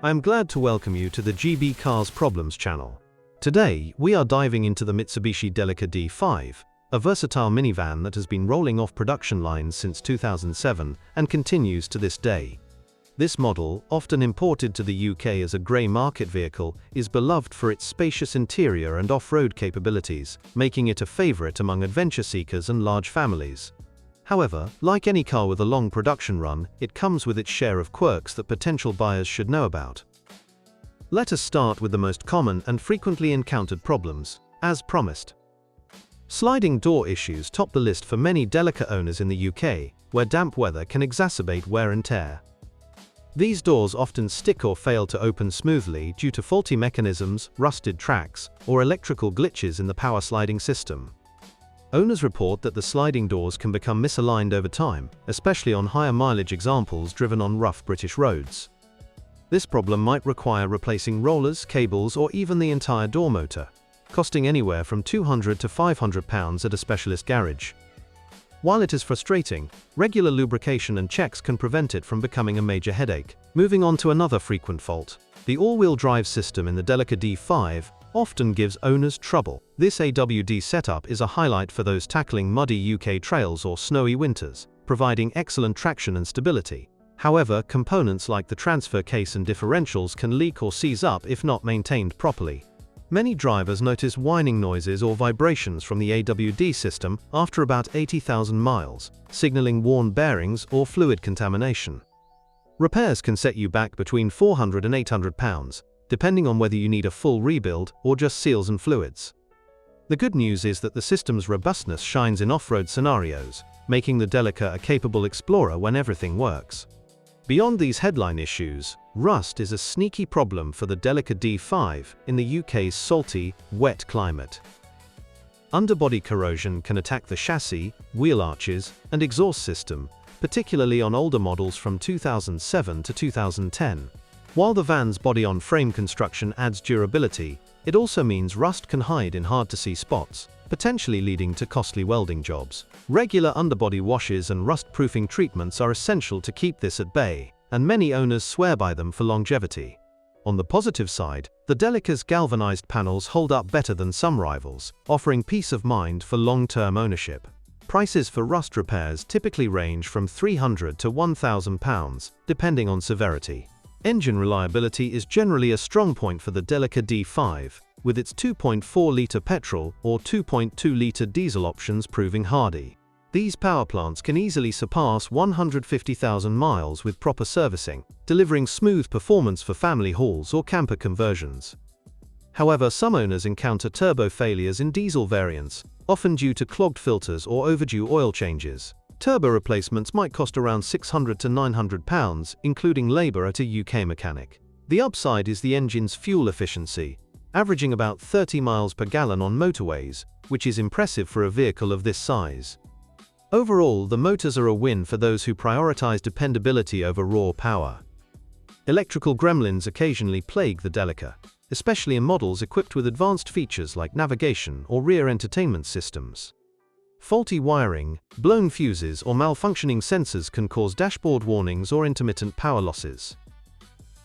I am glad to welcome you to the GB Cars Problems channel. Today, we are diving into the Mitsubishi Delica D-5, a versatile minivan that has been rolling off production lines since 2007 and continues to this day. This model, often imported to the UK as a grey market vehicle, is beloved for its spacious interior and off-road capabilities, making it a favourite among adventure seekers and large families. However, like any car with a long production run, it comes with its share of quirks that potential buyers should know about. Let us start with the most common and frequently encountered problems, as promised. Sliding door issues top the list for many Delica owners in the UK, where damp weather can exacerbate wear and tear. These doors often stick or fail to open smoothly due to faulty mechanisms, rusted tracks, or electrical glitches in the power sliding system. Owners report that the sliding doors can become misaligned over time, especially on higher mileage examples driven on rough British roads. This problem might require replacing rollers, cables, or even the entire door motor, costing anywhere from £200 to £500 at a specialist garage. While it is frustrating, regular lubrication and checks can prevent it from becoming a major headache. Moving on to another frequent fault, the all-wheel drive system in the Delica D5 often gives owners trouble. This AWD setup is a highlight for those tackling muddy UK trails or snowy winters, providing excellent traction and stability. However, components like the transfer case and differentials can leak or seize up if not maintained properly. Many drivers notice whining noises or vibrations from the AWD system after about 80,000 miles, signaling worn bearings or fluid contamination. Repairs can set you back between £400 and £800, depending on whether you need a full rebuild or just seals and fluids. The good news is that the system's robustness shines in off-road scenarios, making the Delica a capable explorer when everything works. Beyond these headline issues, rust is a sneaky problem for the Delica D5 in the UK's salty, wet climate. Underbody corrosion can attack the chassis, wheel arches, and exhaust system, particularly on older models from 2007 to 2010. While the van's body-on-frame construction adds durability, it also means rust can hide in hard-to-see spots, potentially leading to costly welding jobs. Regular underbody washes and rust-proofing treatments are essential to keep this at bay, and many owners swear by them for longevity. On the positive side, the Delica's galvanized panels hold up better than some rivals, offering peace of mind for long-term ownership. Prices for rust repairs typically range from £300 to £1,000, depending on severity. Engine reliability is generally a strong point for the Delica D5, with its 2.4-litre petrol or 2.2-litre diesel options proving hardy. These power plants can easily surpass 150,000 miles with proper servicing, delivering smooth performance for family hauls or camper conversions. However, some owners encounter turbo failures in diesel variants, often due to clogged filters or overdue oil changes. Turbo replacements might cost around £600 to £900, including labour at a UK mechanic. The upside is the engine's fuel efficiency, averaging about 30 miles per gallon on motorways, which is impressive for a vehicle of this size. Overall, the motors are a win for those who prioritise dependability over raw power. Electrical gremlins occasionally plague the Delica, especially in models equipped with advanced features like navigation or rear entertainment systems. Faulty wiring, blown fuses, or malfunctioning sensors can cause dashboard warnings or intermittent power losses.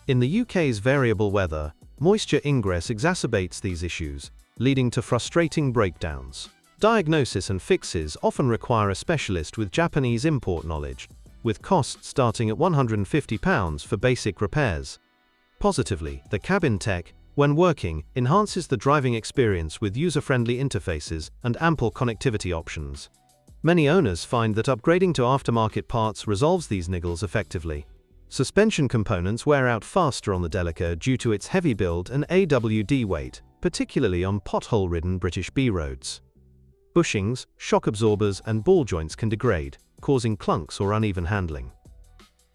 In the UK's variable weather, moisture ingress exacerbates these issues, leading to frustrating breakdowns. Diagnosis and fixes often require a specialist with Japanese import knowledge, with costs starting at £150 for basic repairs. Positively, the cabin tech, when working, enhances the driving experience with user-friendly interfaces and ample connectivity options. Many owners find that upgrading to aftermarket parts resolves these niggles effectively. Suspension components wear out faster on the Delica due to its heavy build and AWD weight, particularly on pothole-ridden British B-roads. Bushings, shock absorbers, and ball joints can degrade, causing clunks or uneven handling.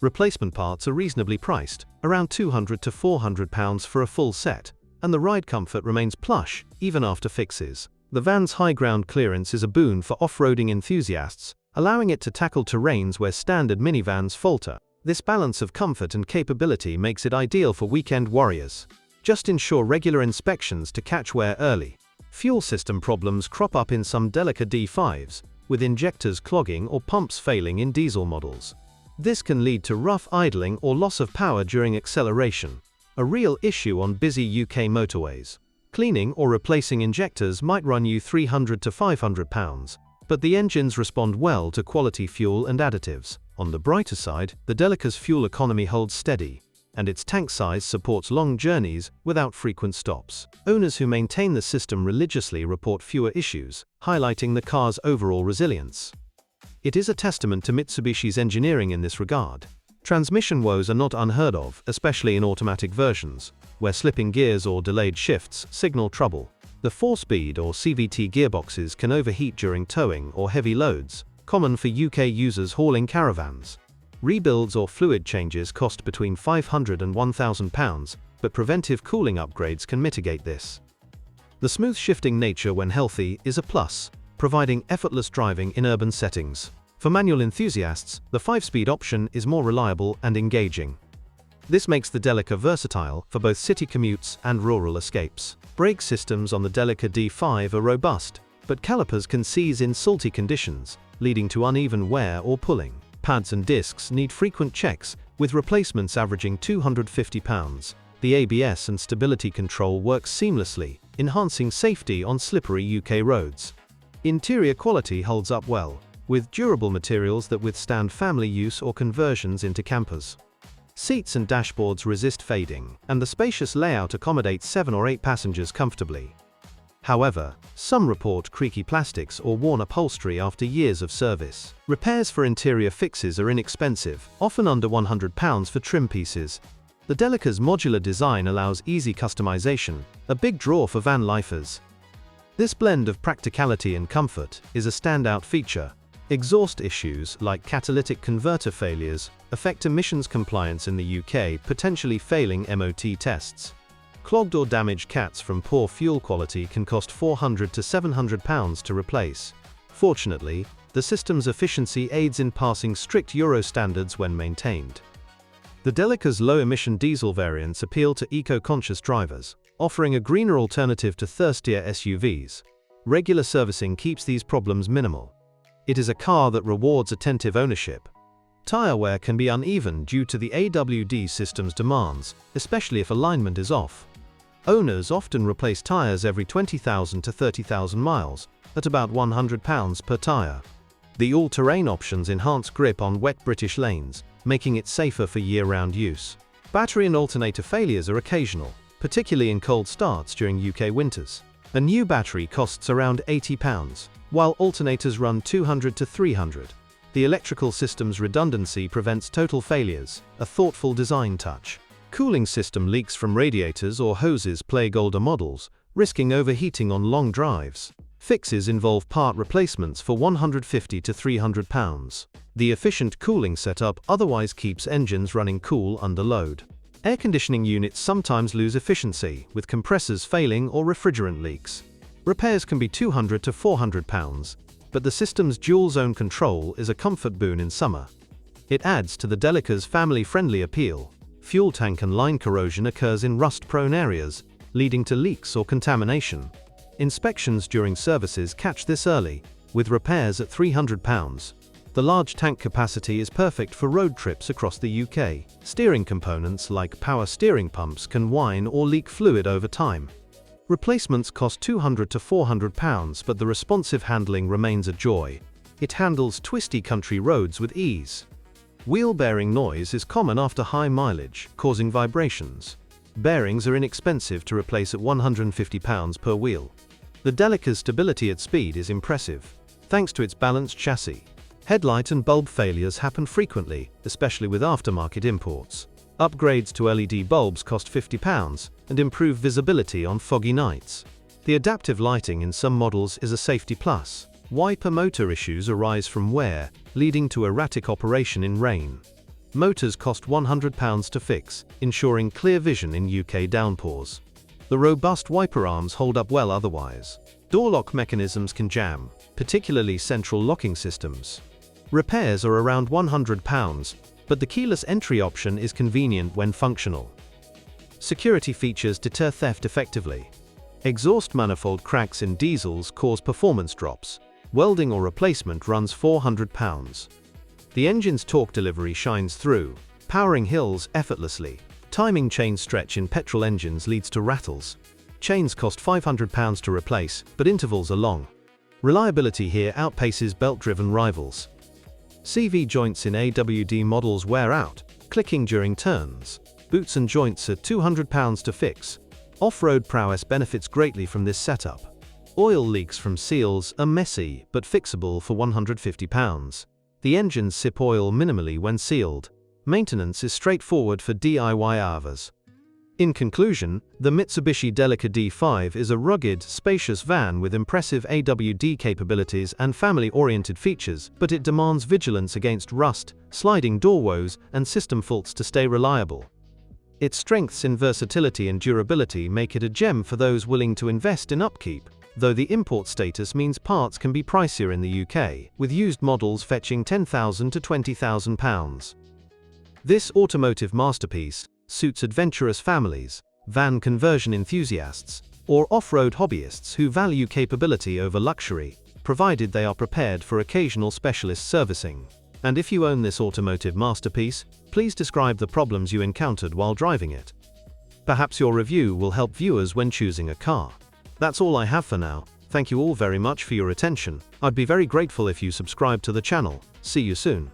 Replacement parts are reasonably priced, around £200 to £400 for a full set, and the ride comfort remains plush, even after fixes. The van's high ground clearance is a boon for off-roading enthusiasts, allowing it to tackle terrains where standard minivans falter. This balance of comfort and capability makes it ideal for weekend warriors. Just ensure regular inspections to catch wear early. Fuel system problems crop up in some Delica D5s, with injectors clogging or pumps failing in diesel models. This can lead to rough idling or loss of power during acceleration. a real issue on busy UK motorways. Cleaning or replacing injectors might run you £300 to £500, but the engines respond well to quality fuel and additives. On the brighter side, the Delica's fuel economy holds steady, and its tank size supports long journeys without frequent stops. Owners who maintain the system religiously report fewer issues, highlighting the car's overall resilience. It is a testament to Mitsubishi's engineering in this regard. Transmission woes are not unheard of, especially in automatic versions, where slipping gears or delayed shifts signal trouble. The 4-speed or CVT gearboxes can overheat during towing or heavy loads, common for UK users hauling caravans. Rebuilds or fluid changes cost between £500 and £1,000, but preventive cooling upgrades can mitigate this. The smooth shifting nature when healthy is a plus, providing effortless driving in urban settings. For manual enthusiasts, the 5-speed option is more reliable and engaging. This makes the Delica versatile for both city commutes and rural escapes. Brake systems on the Delica D-5 are robust, but calipers can seize in salty conditions, leading to uneven wear or pulling. Pads and discs need frequent checks, with replacements averaging £250. The ABS and stability control works seamlessly, enhancing safety on slippery UK roads. Interior quality holds up well, with durable materials that withstand family use or conversions into campers. Seats and dashboards resist fading, and the spacious layout accommodates 7 or 8 passengers comfortably. However, some report creaky plastics or worn upholstery after years of service. Repairs for interior fixes are inexpensive, often under £100 for trim pieces. The Delica's modular design allows easy customization, a big draw for van lifers. This blend of practicality and comfort is a standout feature. Exhaust issues like catalytic converter failures affect emissions compliance in the UK, potentially failing MOT tests. Clogged or damaged cats from poor fuel quality can cost £400 to £700 to replace. Fortunately, the system's efficiency aids in passing strict Euro standards when maintained. The Delica's low-emission diesel variants appeal to eco-conscious drivers, offering a greener alternative to thirstier SUVs. Regular servicing keeps these problems minimal. It is a car that rewards attentive ownership. Tire wear can be uneven due to the AWD system's demands, especially if alignment is off. Owners often replace tires every 20,000 to 30,000 miles, at about £100 per tire. The all-terrain options enhance grip on wet British lanes, making it safer for year-round use. Battery and alternator failures are occasional, particularly in cold starts during UK winters. A new battery costs around £80, while alternators run £200 to £300. The electrical system's redundancy prevents total failures, a thoughtful design touch. Cooling system leaks from radiators or hoses plague older models, risking overheating on long drives. Fixes involve part replacements for £150 to £300. The efficient cooling setup otherwise keeps engines running cool under load. Air conditioning units sometimes lose efficiency, with compressors failing or refrigerant leaks. Repairs can be £200 to £400, but the system's dual-zone control is a comfort boon in summer. It adds to the Delica's family-friendly appeal. Fuel tank and line corrosion occurs in rust-prone areas, leading to leaks or contamination. Inspections during services catch this early, with repairs at £300. The large tank capacity is perfect for road trips across the UK. Steering components like power steering pumps can whine or leak fluid over time. Replacements cost £200 to £400, but the responsive handling remains a joy. It handles twisty country roads with ease. Wheel bearing noise is common after high mileage, causing vibrations. Bearings are inexpensive to replace at £150 per wheel. The Delica's stability at speed is impressive, thanks to its balanced chassis. Headlight and bulb failures happen frequently, especially with aftermarket imports. Upgrades to LED bulbs cost £50 and improve visibility on foggy nights. The adaptive lighting in some models is a safety plus. Wiper motor issues arise from wear, leading to erratic operation in rain. Motors cost £100 to fix, ensuring clear vision in UK downpours. The robust wiper arms hold up well otherwise. Door lock mechanisms can jam, particularly central locking systems. Repairs are around £100, but the keyless entry option is convenient when functional. Security features deter theft effectively. Exhaust manifold cracks in diesels cause performance drops. Welding or replacement runs £400. The engine's torque delivery shines through, powering hills effortlessly. Timing chain stretch in petrol engines leads to rattles. Chains cost £500 to replace, but intervals are long. Reliability here outpaces belt-driven rivals. CV joints in AWD models wear out, clicking during turns. Boots and joints are £200 to fix. Off-road prowess benefits greatly from this setup. Oil leaks from seals are messy but fixable for £150. The engines sip oil minimally when sealed. Maintenance is straightforward for DIY avers. In conclusion, the Mitsubishi Delica D-5 is a rugged, spacious van with impressive AWD capabilities and family-oriented features, but it demands vigilance against rust, sliding door woes, and system faults to stay reliable. Its strengths in versatility and durability make it a gem for those willing to invest in upkeep, though the import status means parts can be pricier in the UK, with used models fetching £10,000 to £20,000. This automotive masterpiece suits adventurous families, van conversion enthusiasts, or off-road hobbyists who value capability over luxury, provided they are prepared for occasional specialist servicing. And if you own this automotive masterpiece, please describe the problems you encountered while driving it. Perhaps your review will help viewers when choosing a car. That's all I have for now. Thank you all very much for your attention. I'd be very grateful if you subscribe to the channel. See you soon.